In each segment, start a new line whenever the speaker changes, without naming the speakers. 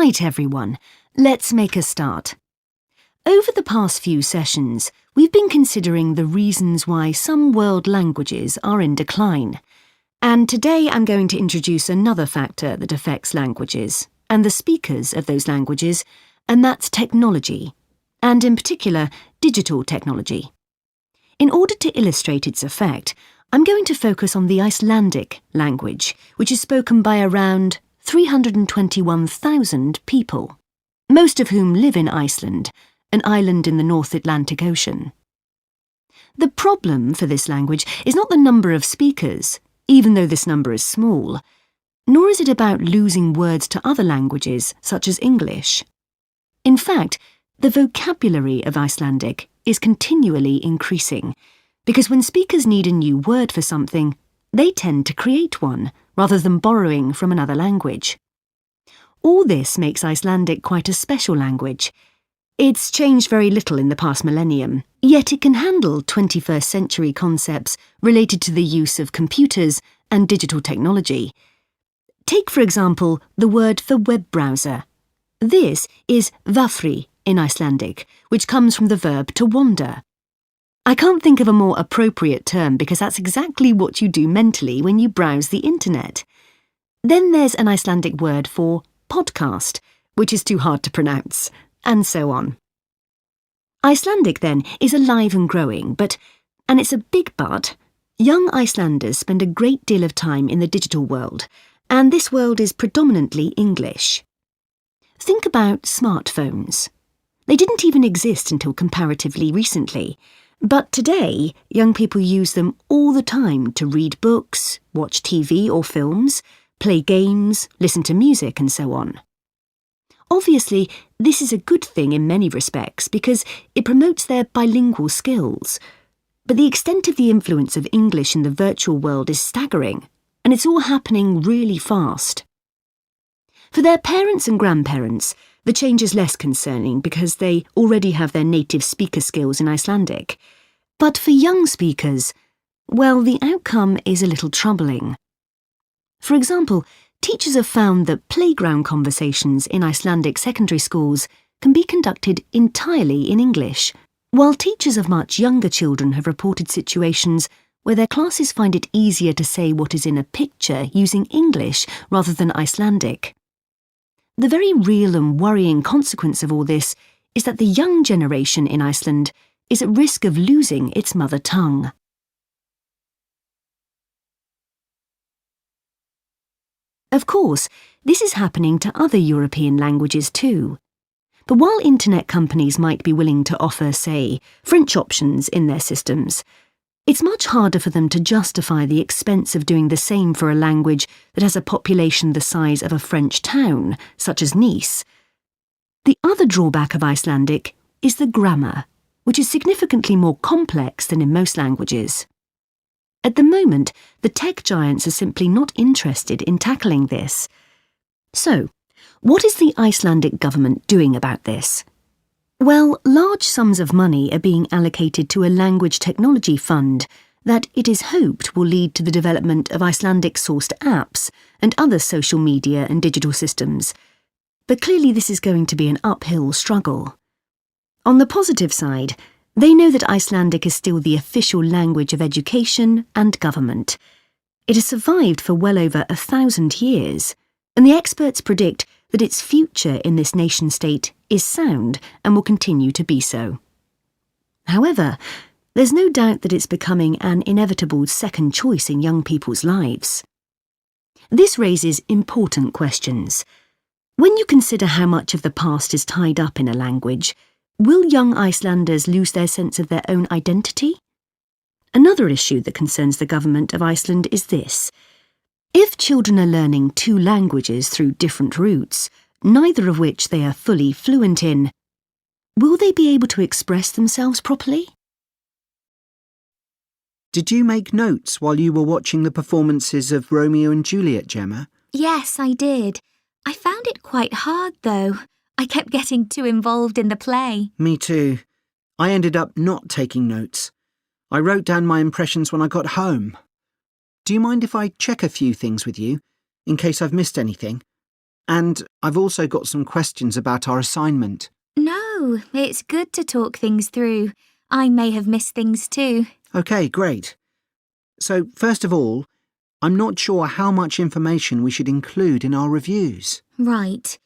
Right, everyone, let's make a start. Over the past few sessions, we've been considering the reasons why some world languages are in decline. And today I'm going to introduce another factor that affects languages, and the speakers of those languages, and that's technology, and in particular, digital technology. In order to illustrate its effect, I'm going to focus on the Icelandic language, which is spoken by around 321,000 people, most of whom live in Iceland, an island in the North Atlantic Ocean. The problem for this language is not the number of speakers, even though this number is small, nor is it about losing words to other languages, such as English. In fact, the vocabulary of Icelandic is continually increasing, because when speakers need a new word for something, they tend to create one, rather than borrowing from another language. All this makes Icelandic quite a special language. It's changed very little in the past millennium, yet it can handle 21st century concepts related to the use of computers and digital technology. Take, for example, the word for web browser. This is vafri in Icelandic, which comes from the verb to wander. I can't think of a more appropriate term because that's exactly what you do mentally when you browse the internet. Then there's an Icelandic word for podcast, which is too hard to pronounce, and so on. Icelandic, then, is alive and growing, but, and it's a big but, young Icelanders spend a great deal of time in the digital world, and this world is predominantly English. Think about smartphones. They didn't even exist until comparatively recently, but today young people use them all the time to read books, watch TV or films, play games, listen to music and so on. Obviously, this is a good thing in many respects because it promotes their bilingual skills. But the extent of the influence of English in the virtual world is staggering, and it's all happening really fast. For their parents and grandparents, the change is less concerning because they already have their native speaker skills in Icelandic. But for young speakers, well, the outcome is a little troubling. For example, teachers have found that playground conversations in Icelandic secondary schools can be conducted entirely in English, while teachers of much younger children have reported situations where their classes find it easier to say what is in a picture using English rather than Icelandic. The very real and worrying consequence of all this is that the young generation in Iceland is at risk of losing its mother tongue. Of course, this is happening to other European languages too. But while internet companies might be willing to offer, say, French options in their systems, it's much harder for them to justify the expense of doing the same for a language that has a population the size of a French town, such as Nice. The other drawback of Icelandic is the grammar, which is significantly more complex than in most languages. At the moment, the tech giants are simply not interested in tackling this. So, what is the Icelandic government doing about this? Well, large sums of money are being allocated to a language technology fund that it is hoped will lead to the development of Icelandic-sourced apps and other social media and digital systems. But clearly this is going to be an uphill struggle. On the positive side, they know that Icelandic is still the official language of education and government. It has survived for well over 1,000 years, and the experts predict that its future in this nation-state is sound and will continue to be so. However, there's no doubt that it's becoming an inevitable second choice in young people's lives. This raises important questions. When you consider how much of the past is tied up in a language, will young Icelanders lose their sense of their own identity? Another issue that concerns the government of Iceland is this. If children are learning two languages through different routes, neither of which they are fully fluent in, will they be able to express themselves properly?
Did you make notes while you were watching the performances of Romeo and Juliet, Gemma?
Yes, I did. I found it quite hard, though. I kept getting too involved in the play.
Me too. I ended up not taking notes. I wrote down my impressions when I got home. Do you mind if I check a few things with you, in case I've missed anything? And I've also got some questions about our assignment.
No, it's good to talk things through. I may have missed things too.
OK, great. So, first of all, I'm not sure how much information we should include in our reviews.
Right.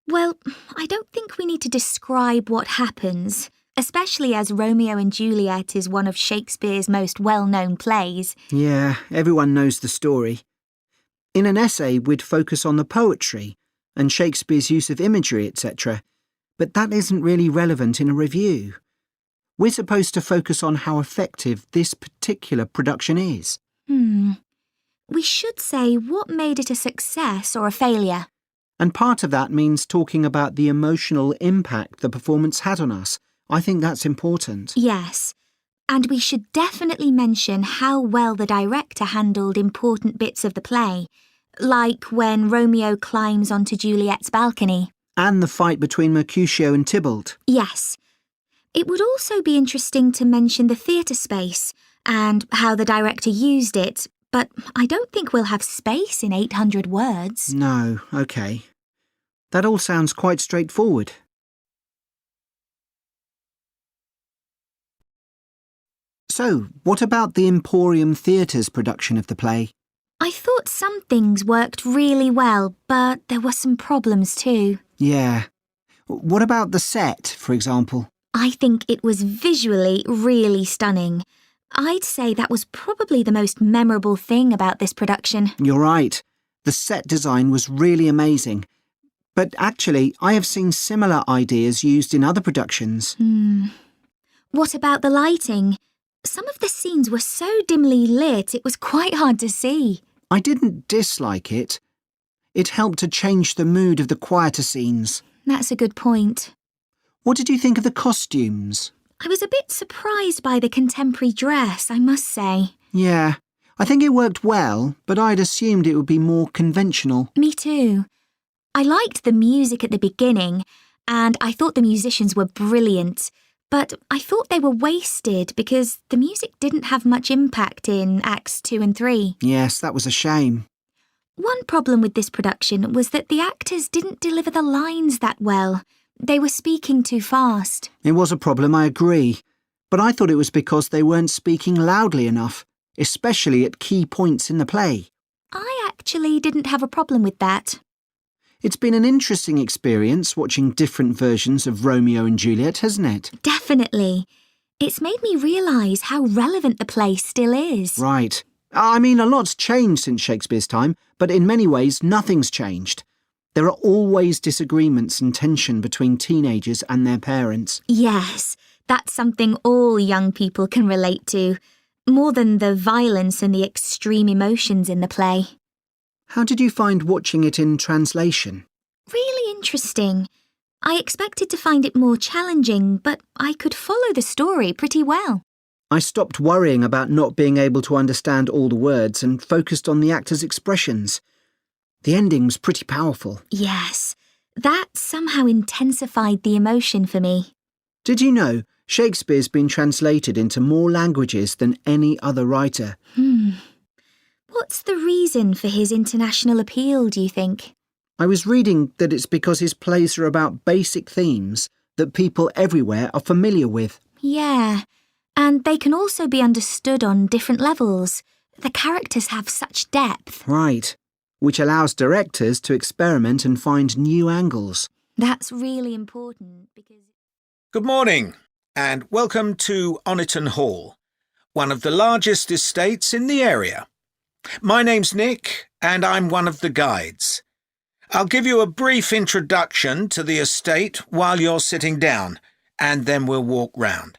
Well, I don't think we need to describe what happens, especially as Romeo and Juliet is one of Shakespeare's most well-known plays.
Yeah, everyone knows the story. In an essay, we'd focus on the poetry and Shakespeare's use of imagery, etc. But that isn't really relevant in a review. We're supposed to focus on how effective this particular production is.
We should say what made it a success or a failure.
And part of that means talking about the emotional impact the performance had on us. I think that's important.
Yes. And we should definitely mention how well the director handled important bits of the play, like when Romeo climbs onto Juliet's balcony.
And the fight between Mercutio and Tybalt.
Yes. It would also be interesting to mention the theatre space and how the director used it, but I don't think we'll have space in 800 words.
No, OK. That all sounds quite straightforward. So, what about the Emporium Theatre's production of the play?
I thought some things worked really well, but there were some problems too.
Yeah. What about the set, for example?
I think it was visually really stunning. I'd say that was probably the most memorable thing about this production.
You're right. The set design was really amazing. But actually, I have seen similar ideas used in other productions.
What about the lighting? Some of the scenes were so dimly lit it was quite hard to see.
I didn't dislike it. It helped to change the mood of the quieter scenes.
That's a good point.
What did you think of the costumes?
I was a bit surprised by the contemporary dress, I must say.
Yeah, I think it worked well, but I'd assumed it would be more conventional.
Me too. I liked the music at the beginning, and I thought the musicians were brilliant, but I thought they were wasted because the music didn't have much impact in Acts 2 and 3.
Yes, that was a shame.
One problem with this production was that the actors didn't deliver the lines that well. They were speaking too fast.
It was a problem, I agree. But I thought it was because they weren't speaking loudly enough, especially at key points in the play.
I actually didn't have a problem with that.
It's been an interesting experience watching different versions of Romeo and Juliet, hasn't it?
Definitely. It's made me realise how relevant the play still is.
Right. I mean, a lot's changed since Shakespeare's time, but in many ways, nothing's changed. There are always disagreements and tension between teenagers and their parents.
Yes, that's something all young people can relate to, more than the violence and the extreme emotions in the play.
How did you find watching it in translation?
Really interesting. I expected to find it more challenging, but I could follow the story pretty well.
I stopped worrying about not being able to understand all the words and focused on the actors' expressions. The ending's pretty powerful.
Yes, that somehow intensified the emotion for me.
Did you know Shakespeare's been translated into more languages than any other writer?
What's the reason for his international appeal, do you think?
I was reading that it's because his plays are about basic themes that people everywhere are familiar with.
Yeah, and they can also be understood on different levels. The characters have such depth.
Right. Which allows directors to experiment and find new angles.
That's really important because...
Good morning, and welcome to Oniton Hall, one of the largest estates in the area. My name's Nick, and I'm one of the guides. I'll give you a brief introduction to the estate while you're sitting down, and then we'll walk round.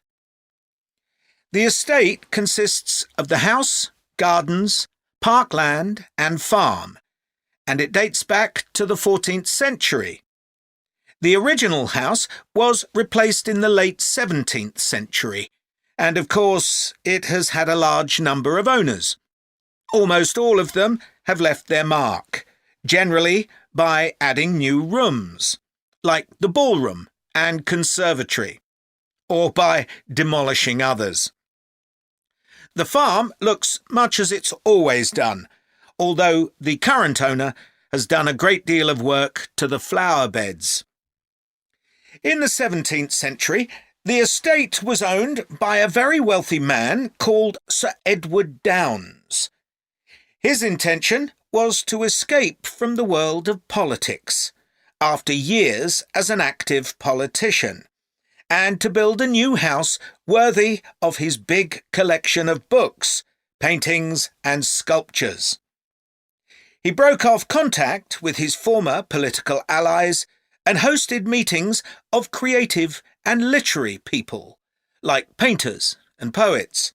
The estate consists of the house, gardens, parkland, and farm, and it dates back to the 14th century. The original house was replaced in the late 17th century, and of course it has had a large number of owners. Almost all of them have left their mark, generally by adding new rooms, like the ballroom and conservatory, or by demolishing others. The farm looks much as it's always done, although the current owner has done a great deal of work to the flower beds. In the 17th century, the estate was owned by a very wealthy man called Sir Edward Downes. His intention was to escape from the world of politics after years as an active politician, and to build a new house worthy of his big collection of books, paintings and sculptures. He broke off contact with his former political allies and hosted meetings of creative and literary people, like painters and poets.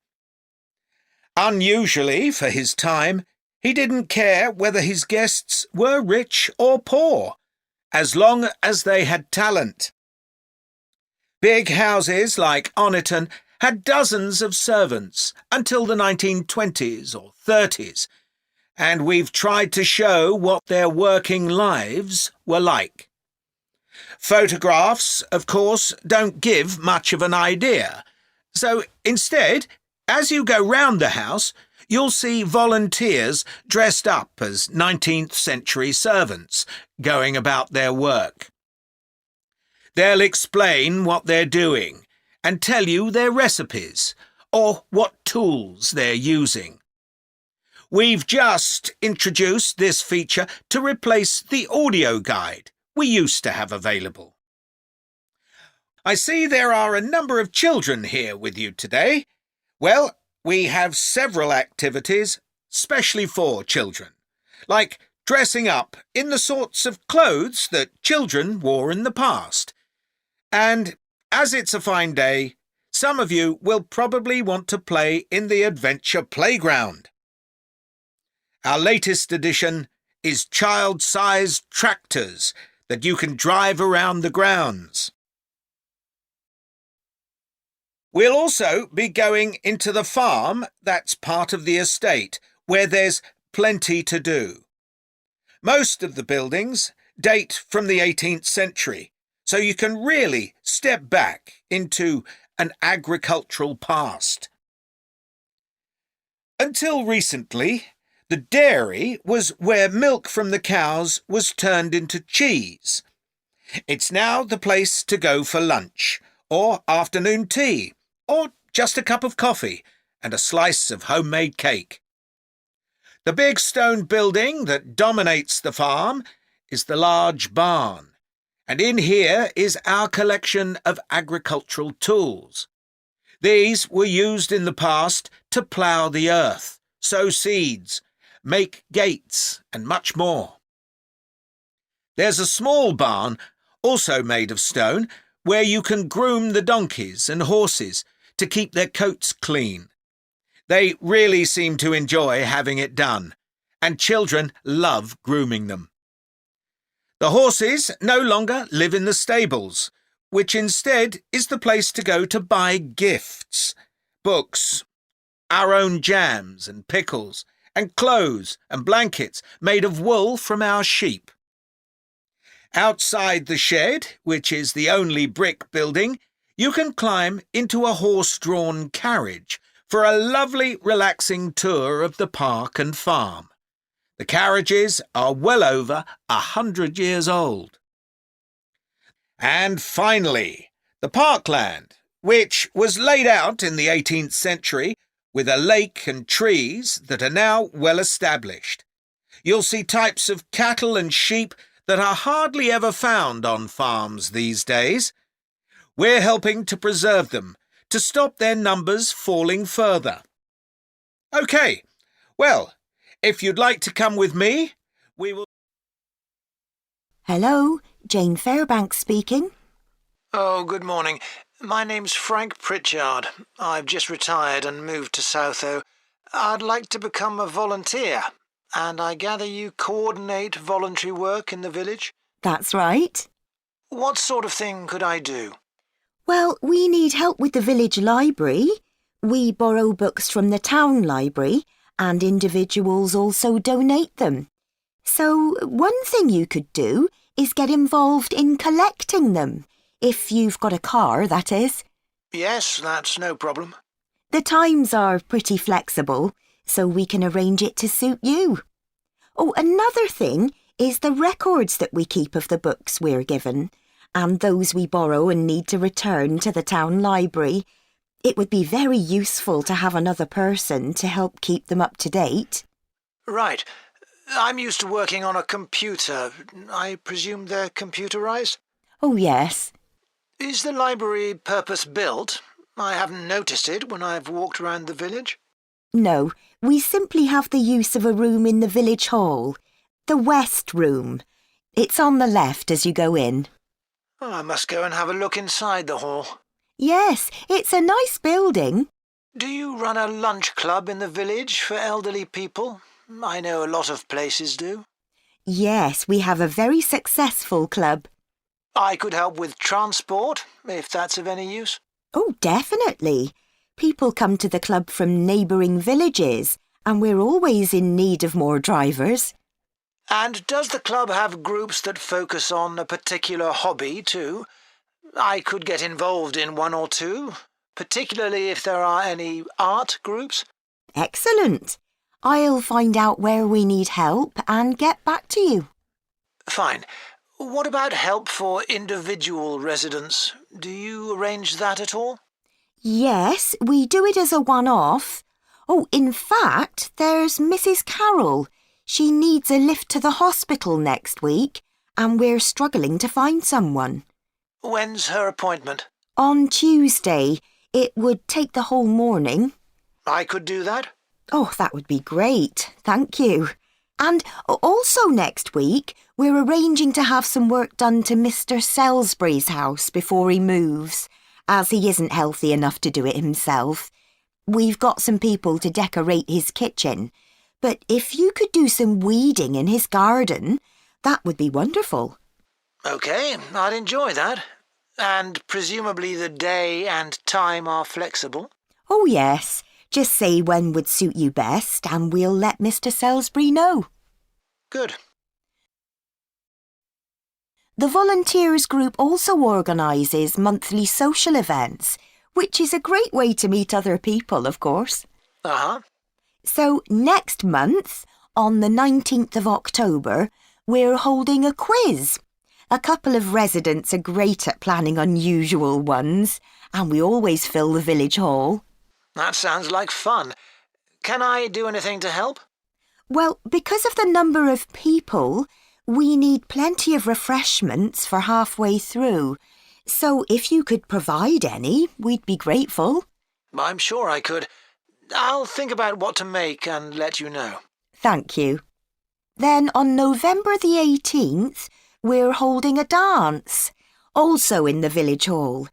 Unusually for his time, he didn't care whether his guests were rich or poor, as long as they had talent. Big houses like Oniton had dozens of servants until the 1920s or 30s, and we've tried to show what their working lives were like. Photographs, of course, don't give much of an idea, so instead, as you go round the house, you'll see volunteers dressed up as 19th century servants going about their work. They'll explain what they're doing and tell you their recipes or what tools they're using. We've just introduced this feature to replace the audio guide we used to have available. I see there are a number of children here with you today. Well, we have several activities specially for children, like dressing up in the sorts of clothes that children wore in the past. And as it's a fine day, some of you will probably want to play in the adventure playground. Our latest addition is child-sized tractors that you can drive around the grounds. We'll also be going into the farm that's part of the estate, where there's plenty to do. Most of the buildings date from the 18th century, so you can really step back into an agricultural past. Until recently, the dairy was where milk from the cows was turned into cheese. It's now the place to go for lunch, or afternoon tea, or just a cup of coffee and a slice of homemade cake. The big stone building that dominates the farm is the large barn, and in here is our collection of agricultural tools. These were used in the past to plough the earth, sow seeds, make gates, and much more. There's a small barn, also made of stone, where you can groom the donkeys and horses to keep their coats clean. They really seem to enjoy having it done, and children love grooming them. The horses no longer live in the stables, which instead is the place to go to buy gifts, books, our own jams and pickles, and clothes and blankets made of wool from our sheep. Outside the shed, which is the only brick building, you can climb into a horse-drawn carriage for a lovely, relaxing tour of the park and farm. The carriages are well over 100 years old. And finally, the parkland, which was laid out in the 18th century with a lake and trees that are now well established. You'll see types of cattle and sheep that are hardly ever found on farms these days. We're helping to preserve them, to stop their numbers falling further. OK, well, if you'd like to come with me, we will...
Hello, Jane Fairbanks speaking.
Oh, good morning. My name's Frank Pritchard. I've just retired and moved to Southo. I'd like to become a volunteer, and I gather you coordinate voluntary work in the village?
That's right.
What sort of thing could I do?
Well, we need help with the village library. We borrow books from the town library, and individuals also donate them. So one thing you could do is get involved in collecting them, if you've got a car, that is.
Yes, that's no problem.
The times are pretty flexible, so we can arrange it to suit you. Oh, another thing is the records that we keep of the books we're given, and those we borrow and need to return to the town library. It would be very useful to have another person to help keep them up to date.
Right. I'm used to working on a computer. I presume they're computerized?
Oh, yes.
Is the library purpose-built? I haven't noticed it when I've walked around the village.
No, we simply have the use of a room in the village hall. The West Room. It's on the left as you go in.
Oh, I must go and have a look inside the hall.
Yes, it's a nice building.
Do you run a lunch club in the village for elderly people? I know a lot of places do.
Yes, we have a very successful club.
I could help with transport, if that's of any use.
Oh, definitely. People come to the club from neighbouring villages, and we're always in need of more drivers.
And does the club have groups that focus on a particular hobby too? I could get involved in one or two, particularly if there are any art groups.
Excellent. I'll find out where we need help and get back to you.
Fine. What about help for individual residents? Do you arrange that at all?
Yes, we do it as a one-off. Oh, in fact, there's Mrs. Carroll. She needs a lift to the hospital next week, and we're struggling to find someone.
When's her appointment?
On Tuesday. It would take the whole morning.
I could do that.
Oh, that would be great. Thank you. And also next week, we're arranging to have some work done to Mr. Salisbury's house before he moves, as he isn't healthy enough to do it himself. We've got some people to decorate his kitchen, but if you could do some weeding in his garden, that would be wonderful.
OK, I'd enjoy that. And presumably the day and time are flexible?
Oh, yes. Just say when would suit you best, and we'll let Mr. Salisbury know.
Good.
The volunteers group also organises monthly social events, which is a great way to meet other people, of course.
Uh-huh.
So next month, on the 19th of October, we're holding a quiz. A couple of residents are great at planning unusual ones, and we always fill the village hall.
That sounds like fun. Can I do anything to help?
Well, because of the number of people, we need plenty of refreshments for halfway through. So if you could provide any, we'd be grateful.
I'm sure I could. I'll think about what to make and let you know.
Thank you. Then on November the 18th, we're holding a dance, also in the village hall.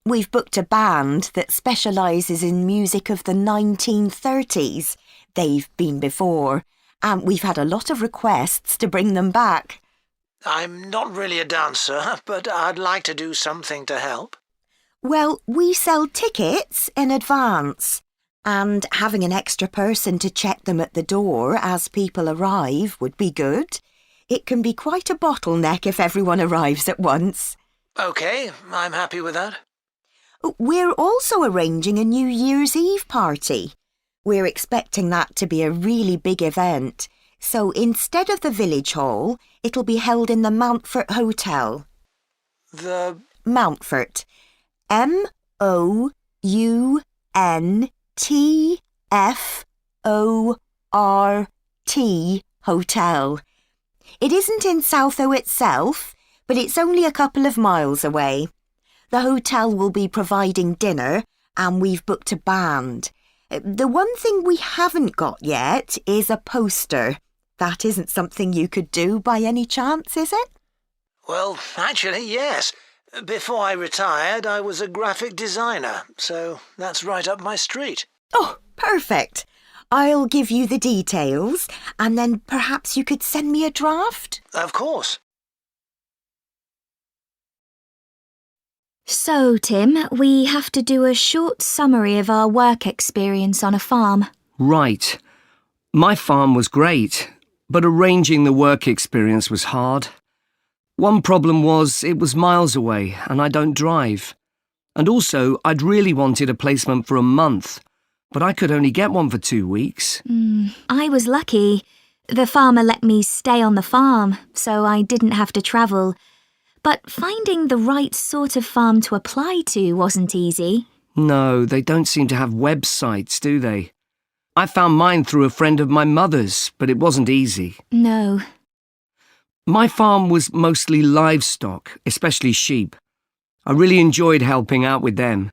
We've booked a band that specialises in music of the 1930s. They've been before, and we've had a lot of requests to bring them back.
I'm not really a dancer, but I'd like to do something to help.
Well, we sell tickets in advance, and having an extra person to check them at the door as people arrive would be good. It can be quite a bottleneck if everyone arrives at once.
OK, I'm happy with that.
We're also arranging a New Year's Eve party. We're expecting that to be a really big event. So instead of the village hall, it'll be held in the Mountfort Hotel.
The...
Mountfort. MOUNTFORT Hotel. It isn't in SuSu itself, but it's only a couple of miles away. The hotel will be providing dinner, and we've booked a band. The one thing we haven't got yet is a poster. That isn't something you could do by any chance, is it?
Well, actually, yes. Before I retired, I was a graphic designer, so that's right up my street.
Oh, perfect. I'll give you the details, and then perhaps you could send me a draft?
Of course.
So, Tim, we have to do a short summary of our work experience on a farm.
Right. My farm was great, but arranging the work experience was hard. One problem was it was miles away and I don't drive. And also, I'd really wanted a placement for a month, but I could only get one for 2 weeks.
I was lucky. The farmer let me stay on the farm, so I didn't have to travel. But finding the right sort of farm to apply to wasn't easy.
No, they don't seem to have websites, do they? I found mine through a friend of my mother's, but it wasn't easy.
No.
My farm was mostly livestock, especially sheep. I really enjoyed helping out with them.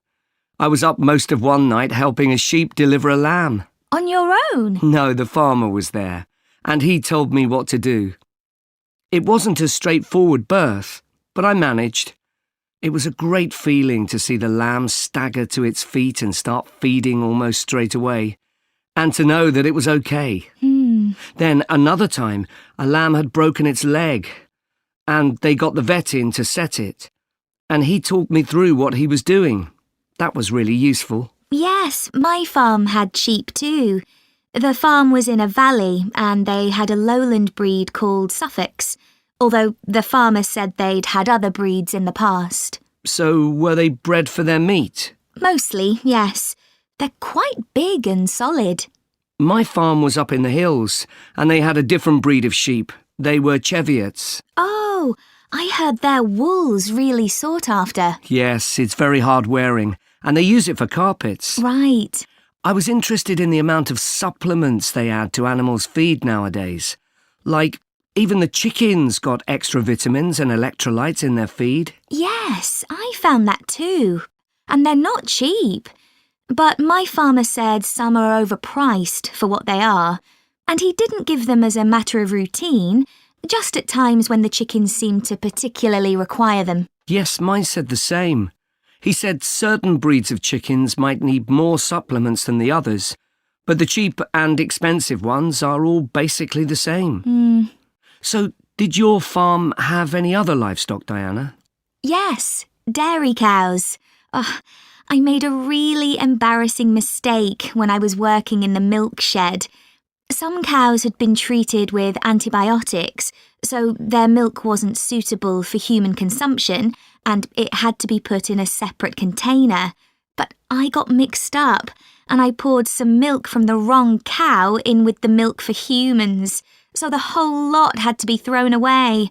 I was up most of one night helping a sheep deliver a lamb.
On your own?
No, the farmer was there, and he told me what to do. It wasn't a straightforward birth, but I managed. It was a great feeling to see the lamb stagger to its feet and start feeding almost straight away, and to know that it was okay. Then another time, a lamb had broken its leg, and they got the vet in to set it, and he talked me through what he was doing. That was really useful.
Yes, my farm had sheep too. The farm was in a valley, and they had a lowland breed called Suffolks, although the farmer said they'd had other breeds in the past.
So were they bred for their meat?
Mostly, yes. They're quite big and solid.
My farm was up in the hills, and they had a different breed of sheep. They were Cheviots.
Oh, I heard their wool's really sought after.
Yes, it's very hard wearing, and they use it for carpets.
Right.
I was interested in the amount of supplements they add to animals' feed nowadays. Like, even the chickens got extra vitamins and electrolytes in their feed.
Yes, I found that too. And they're not cheap. But my farmer said some are overpriced for what they are, and he didn't give them as a matter of routine, just at times when the chickens seemed to particularly require them.
Yes, mine said the same. He said certain breeds of chickens might need more supplements than the others, but the cheap and expensive ones are all basically the same. So, did your farm have any other livestock, Diana?
Yes, dairy cows. I made a really embarrassing mistake when I was working in the milk shed. Some cows had been treated with antibiotics, so their milk wasn't suitable for human consumption, and it had to be put in a separate container. But I got mixed up, and I poured some milk from the wrong cow in with the milk for humans, so the whole lot had to be thrown away.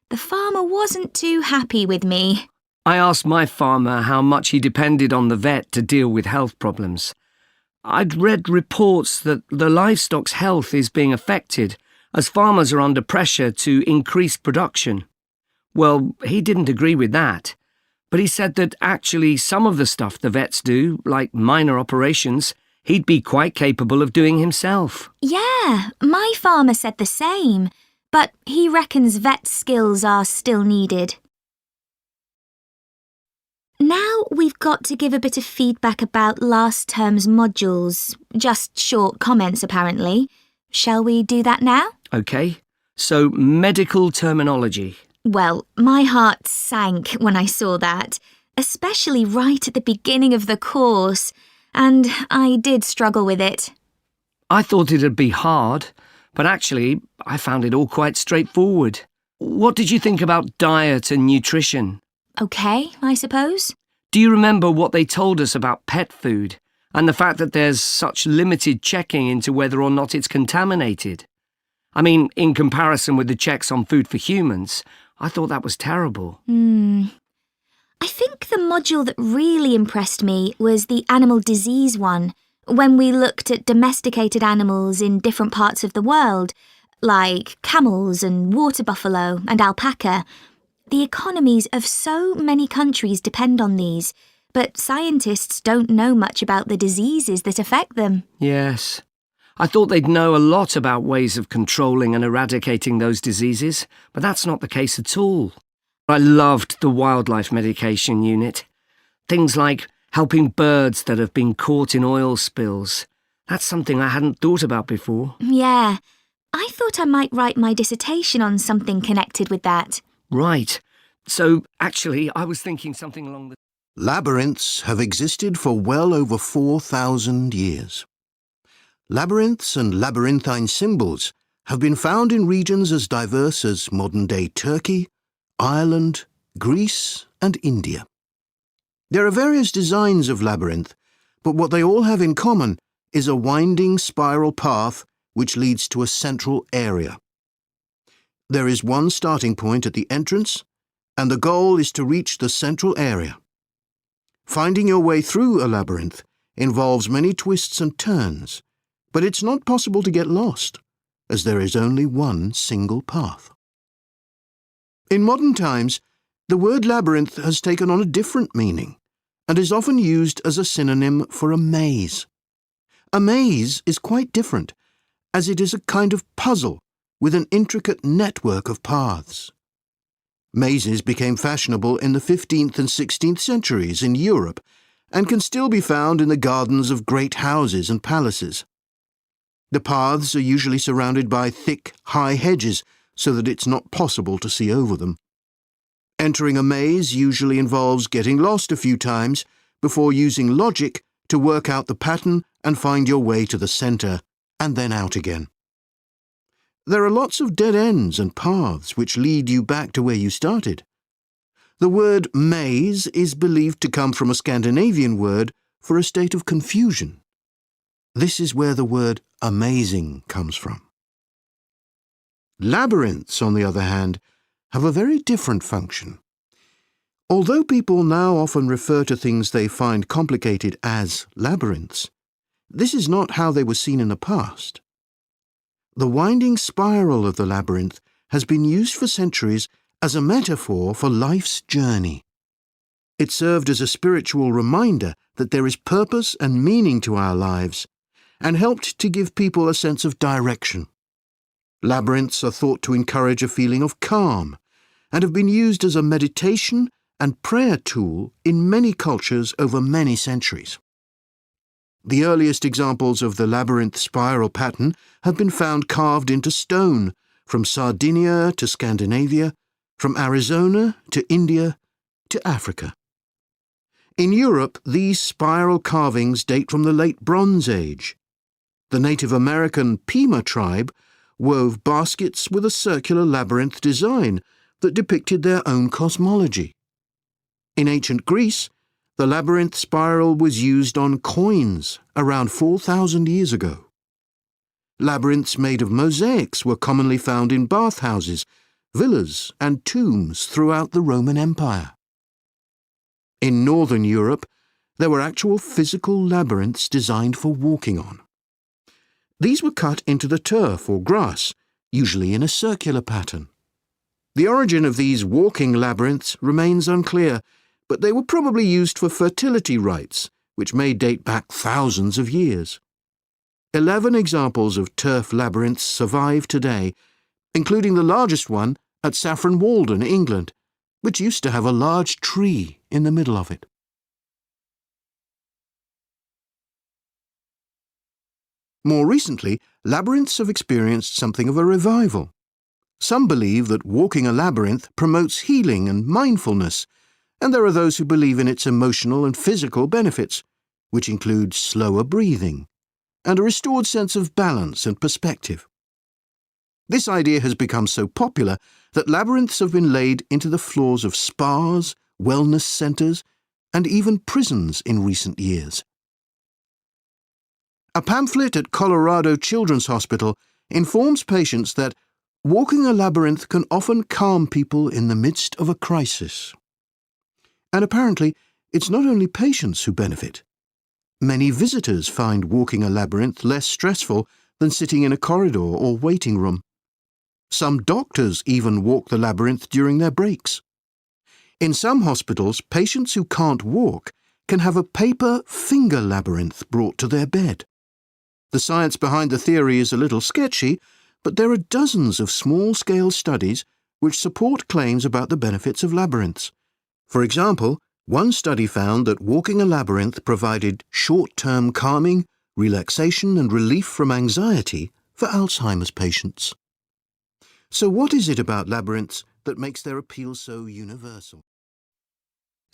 The farmer wasn't too happy with me.
I asked my farmer how much he depended on the vet to deal with health problems. I'd read reports that the livestock's health is being affected as farmers are under pressure to increase production. Well, he didn't agree with that, but he said that actually some of the stuff the vets do, like minor operations, he'd be quite capable of doing himself.
Yeah, my farmer said the same, but he reckons vet skills are still needed. Now we've got to give a bit of feedback about last term's modules. Just short comments, apparently. Shall we do that now?
OK, so medical terminology.
Well, my heart sank when I saw that, especially right at the beginning of the course, and I did struggle with it.
I thought it'd be hard, but actually I found it all quite straightforward. What did you think about diet and nutrition?
OK, I suppose.
Do you remember what they told us about pet food and the fact that there's such limited checking into whether or not it's contaminated? I mean, in comparison with the checks on food for humans, I thought that was terrible.
I think the module that really impressed me was the animal disease one, when we looked at domesticated animals in different parts of the world, like camels and water buffalo and alpaca. The economies of so many countries depend on these, but scientists don't know much about the diseases that affect them.
Yes. I thought they'd know a lot about ways of controlling and eradicating those diseases, but that's not the case at all. I loved the wildlife medication unit. Things like helping birds that have been caught in oil spills. That's something I hadn't thought about before.
Yeah, I thought I might write my dissertation on something connected with that.
Right. So, actually, I was thinking something along the...
Labyrinths have existed for well over 4,000 years. Labyrinths and labyrinthine symbols have been found in regions as diverse as modern-day Turkey, Ireland, Greece, and India. There are various designs of labyrinth, but what they all have in common is a winding spiral path which leads to a central area. There is one starting point at the entrance, and the goal is to reach the central area. Finding your way through a labyrinth involves many twists and turns, but it's not possible to get lost, as there is only one single path. In modern times, the word labyrinth has taken on a different meaning and is often used as a synonym for a maze. A maze is quite different, as it is a kind of puzzle with an intricate network of paths. Mazes became fashionable in the 15th and 16th centuries in Europe and can still be found in the gardens of great houses and palaces. The paths are usually surrounded by thick, high hedges so that it's not possible to see over them. Entering a maze usually involves getting lost a few times before using logic to work out the pattern and find your way to the centre and then out again. There are lots of dead ends and paths which lead you back to where you started. The word maze is believed to come from a Scandinavian word for a state of confusion. This is where the word amazing comes from. Labyrinths, on the other hand, have a very different function. Although people now often refer to things they find complicated as labyrinths, this is not how they were seen in the past. The winding spiral of the labyrinth has been used for centuries as a metaphor for life's journey. It served as a spiritual reminder that there is purpose and meaning to our lives, and helped to give people a sense of direction. Labyrinths are thought to encourage a feeling of calm, and have been used as a meditation and prayer tool in many cultures over many centuries. The earliest examples of the labyrinth spiral pattern have been found carved into stone, from Sardinia to Scandinavia, from Arizona to India to Africa. In Europe, these spiral carvings date from the late Bronze Age. The Native American Pima tribe wove baskets with a circular labyrinth design that depicted their own cosmology. In ancient Greece, the labyrinth spiral was used on coins around 4,000 years ago. Labyrinths made of mosaics were commonly found in bathhouses, villas, and tombs throughout the Roman Empire. In northern Europe, there were actual physical labyrinths designed for walking on. These were cut into the turf or grass, usually in a circular pattern. The origin of these walking labyrinths remains unclear, but they were probably used for fertility rites, which may date back thousands of years. 11 examples of turf labyrinths survive today, including the largest one at Saffron Walden, England, which used to have a large tree in the middle of it. More recently, labyrinths have experienced something of a revival. Some believe that walking a labyrinth promotes healing and mindfulness, and there are those who believe in its emotional and physical benefits, which include slower breathing and a restored sense of balance and perspective. This idea has become so popular that labyrinths have been laid into the floors of spas, wellness centres, and even prisons in recent years. A pamphlet at Colorado Children's Hospital informs patients that walking a labyrinth can often calm people in the midst of a crisis. And apparently, it's not only patients who benefit. Many visitors find walking a labyrinth less stressful than sitting in a corridor or waiting room. Some doctors even walk the labyrinth during their breaks. In some hospitals, patients who can't walk can have a paper finger labyrinth brought to their bed. The science behind the theory is a little sketchy, but there are dozens of small-scale studies which support claims about the benefits of labyrinths. For example, one study found that walking a labyrinth provided short-term calming, relaxation and relief from anxiety for Alzheimer's patients. So what is it about labyrinths that makes their appeal so universal?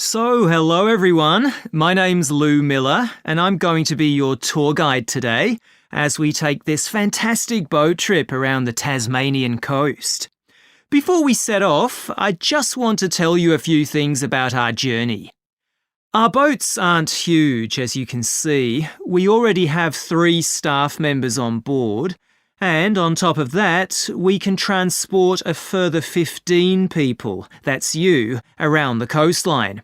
So, hello everyone. My name's Lou Miller, and I'm going to be your tour guide today as we take this fantastic boat trip around the Tasmanian coast. Before we set off, I just want to tell you a few things about our journey. Our boats aren't huge, as you can see. We already have 3 staff members on board, And on top of that, we can transport a further 15 people, that's you, around the coastline.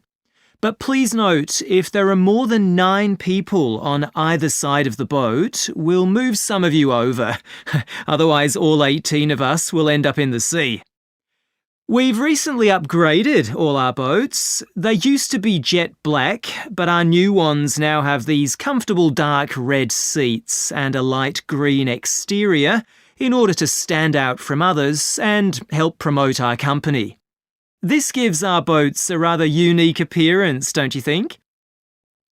But please note, if there are more than 9 people on either side of the boat, we'll move some of you over. Otherwise, all 18 of us will end up in the sea. We've recently upgraded all our boats. They used to be jet black, but our new ones now have these comfortable dark red seats and a light green exterior in order to stand out from others and help promote our company. This gives our boats a rather unique appearance, don't you think?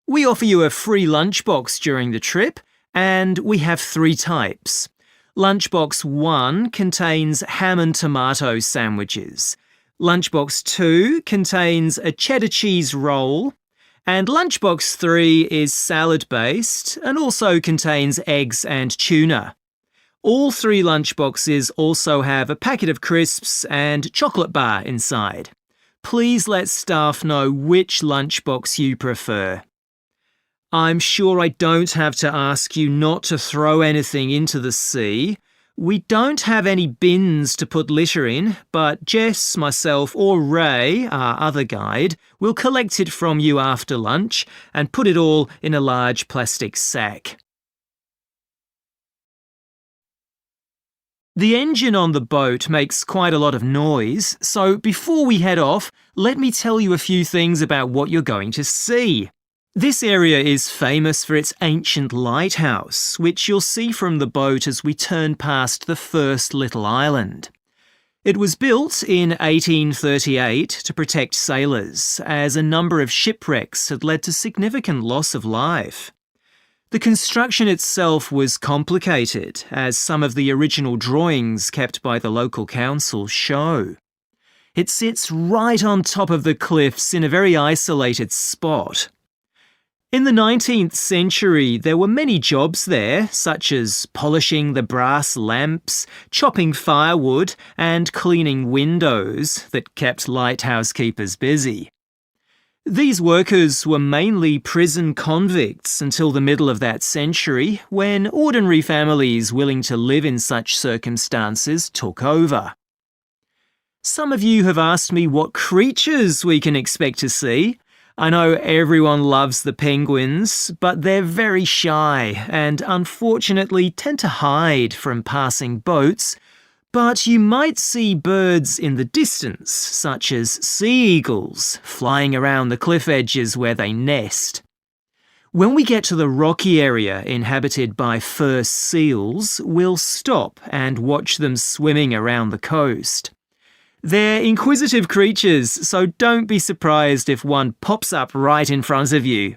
We offer you a free lunchbox during the trip, and we have 3 types. Lunchbox 1 contains ham and tomato sandwiches. Lunchbox 2 contains a cheddar cheese roll. And Lunchbox 3 is salad-based and also contains eggs and tuna. All 3 lunchboxes also have a packet of crisps and chocolate bar inside. Please let staff know which lunchbox you prefer. I'm sure I don't have to ask you not to throw anything into the sea. We don't have any bins to put litter in, but Jess, myself or Ray, our other guide, will collect it from you after lunch and put it all in a large plastic sack. The engine on the boat makes quite a lot of noise, so before we head off, let me tell you a few things about what you're going to see. This area is famous for its ancient lighthouse, which you'll see from the boat as we turn past the first little island. It was built in 1838 to protect sailors, as a number of shipwrecks had led to significant loss of life. The construction itself was complicated, as some of the original drawings kept by the local council show. It sits right on top of the cliffs in a very isolated spot. In the 19th century, there were many jobs there, such as polishing the brass lamps, chopping firewood, and cleaning windows that kept lighthouse keepers busy. These workers were mainly prison convicts until the middle of that century, when ordinary families willing to live in such circumstances took over. Some of you have asked me what creatures we can expect to see. I know everyone loves the penguins, but they're very shy and unfortunately tend to hide from passing boats. But you might see birds in the distance, such as sea eagles, flying around the cliff edges where they nest. When we get to the rocky area inhabited by fur seals, we'll stop and watch them swimming around the coast. They're inquisitive creatures, so don't be surprised if one pops up right in front of you.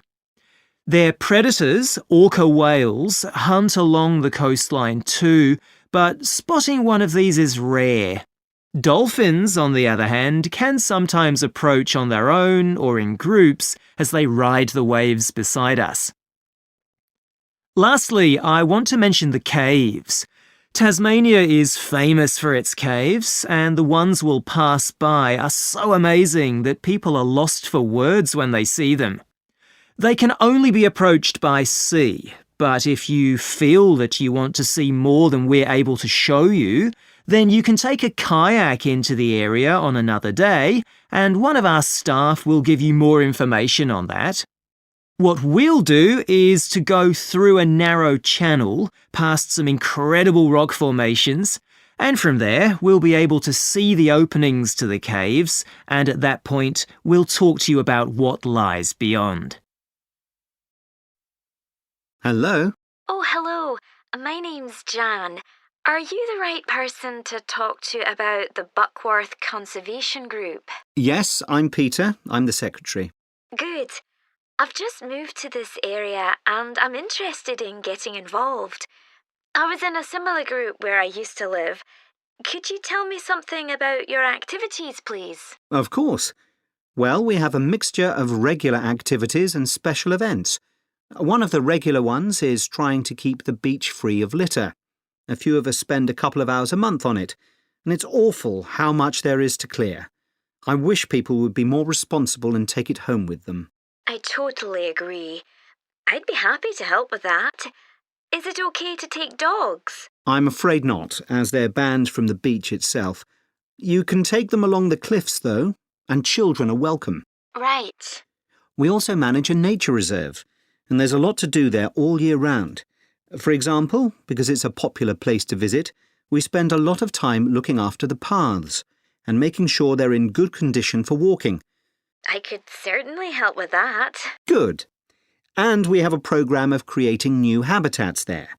Their predators, orca whales, hunt along the coastline too, but spotting one of these is rare. Dolphins, on the other hand, can sometimes approach on their own or in groups as they ride the waves beside us. Lastly, I want to mention the caves. Tasmania is famous for its caves, and the ones we'll pass by are so amazing that people are lost for words when they see them. They can only be approached by sea, but if you feel that you want to see more than we're able to show you, then you can take a kayak into the area on another day, and one of our staff will give you more information on that. What we'll do is to go through a narrow channel past some incredible rock formations, and from there we'll be able to see the openings to the caves, and at that point we'll talk to you about what lies beyond.
Hello?
Oh, hello. My name's Jan. Are you the right person to talk to about the Buckworth Conservation Group?
Yes, I'm Peter. I'm the secretary.
Good. I've just moved to this area and I'm interested in getting involved. I was in a similar group where I used to live. Could you tell me something about your activities, please?
Of course. Well, we have a mixture of regular activities and special events. One of the regular ones is trying to keep the beach free of litter. A few of us spend a couple of hours a month on it, and it's awful how much there is to clear. I wish people would be more responsible and take it home with them.
I totally agree. I'd be happy to help with that. Is it okay to take dogs?
I'm afraid not, as they're banned from the beach itself. You can take them along the cliffs, though, and children are welcome.
Right.
We also manage a nature reserve, and there's a lot to do there all year round. For example, because it's a popular place to visit, we spend a lot of time looking after the paths and making sure they're in good condition for walking.
I could certainly help with that.
Good. And we have a programme of creating new habitats there.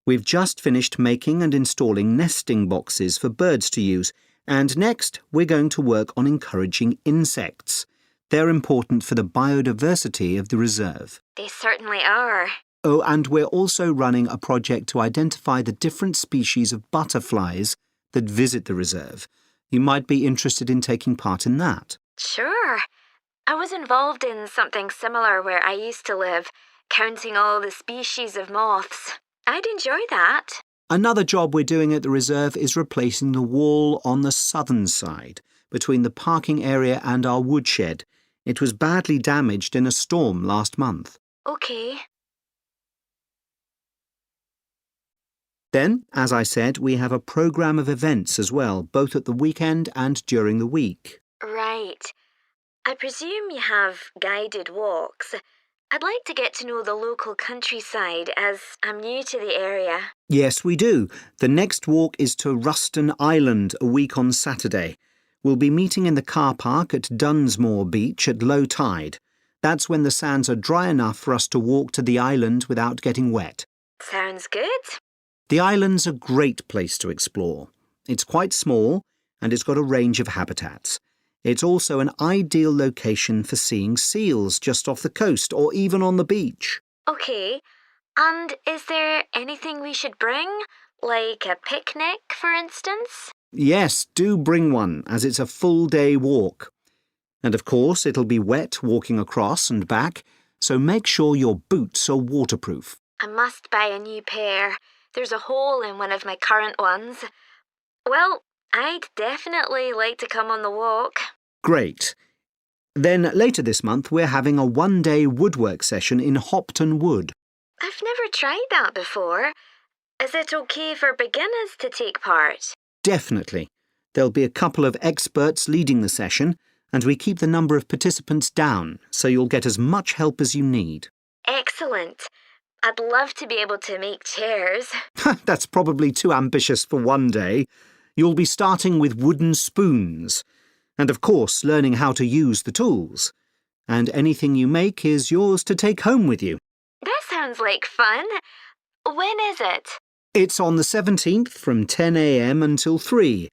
We've just finished making and installing nesting boxes for birds to use, and next we're going to work on encouraging insects. They're important for the biodiversity of the reserve.
They certainly are.
Oh, and we're also running a project to identify the different species of butterflies that visit the reserve. You might be interested in taking part in that.
Sure. I was involved in something similar where I used to live, counting all the species of moths. I'd enjoy that.
Another job we're doing at the reserve is replacing the wall on the southern side, between the parking area and our woodshed. It was badly damaged in a storm last month.
OK.
Then, as I said, we have a programme of events as well, both at the weekend and during the week.
Right. I presume you have guided walks. I'd like to get to know the local countryside as I'm new to the area.
Yes, we do. The next walk is to Ruston Island a week on Saturday. We'll be meeting in the car park at Dunsmore Beach at low tide. That's when the sands are dry enough for us to walk to the island without getting wet.
Sounds good.
The island's a great place to explore. It's quite small and it's got a range of habitats. It's also an ideal location for seeing seals just off the coast or even on the beach.
OK. And is there anything we should bring? Like a picnic, for instance?
Yes, do bring one, as it's a full-day walk. And of course, it'll be wet walking across and back, so make sure your boots are waterproof.
I must buy a new pair. There's a hole in one of my current ones. Well, I'd definitely like to come on the walk.
Great. Then later this month, we're having a one-day woodwork session in Hopton Wood.
I've never tried that before. Is it OK for beginners to take part?
Definitely. There'll be a couple of experts leading the session, and we keep the number of participants down, so you'll get as much help as you need.
Excellent. I'd love to be able to make chairs.
That's probably too ambitious for one day. You'll be starting with wooden spoons, and of course learning how to use the tools. And anything you make is yours to take home with you.
That sounds like fun. When is it?
It's on the 17th from 10 a.m. until 3.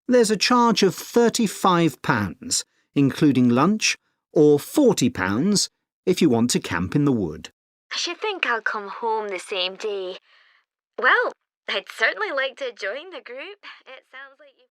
There's a charge of £35, including lunch, or £40 if you want to camp in the wood.
I should think I'll come home the same day. Well, I'd certainly like to join the group. It sounds like you...